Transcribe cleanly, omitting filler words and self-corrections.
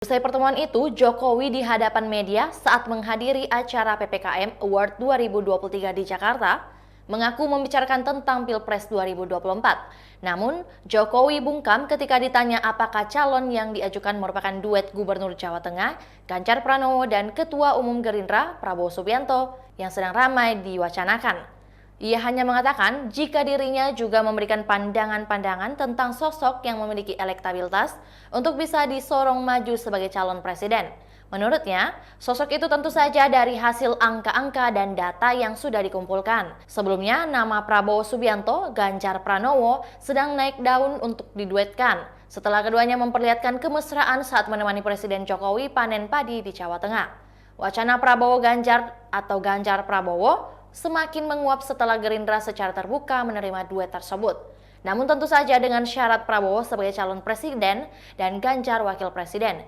Usai pertemuan itu, Jokowi di hadapan media saat menghadiri acara PPKM Award 2023 di Jakarta, mengaku membicarakan tentang Pilpres 2024. Namun, Jokowi bungkam ketika ditanya apakah calon yang diajukan merupakan duet Gubernur Jawa Tengah, Ganjar Pranowo dan Ketua Umum Gerindra, Prabowo Subianto, yang sedang ramai diwacanakan. Ia hanya mengatakan jika dirinya juga memberikan pandangan-pandangan tentang sosok yang memiliki elektabilitas untuk bisa disorong maju sebagai calon presiden. Menurutnya, sosok itu tentu saja dari hasil angka-angka dan data yang sudah dikumpulkan. Sebelumnya, nama Prabowo Subianto, Ganjar Pranowo sedang naik daun untuk diduetkan setelah keduanya memperlihatkan kemesraan saat menemani Presiden Jokowi panen padi di Jawa Tengah. Wacana Prabowo Ganjar atau Ganjar Prabowo semakin menguap setelah Gerindra secara terbuka menerima duet tersebut. Namun tentu saja dengan syarat Prabowo sebagai calon presiden dan Ganjar wakil presiden.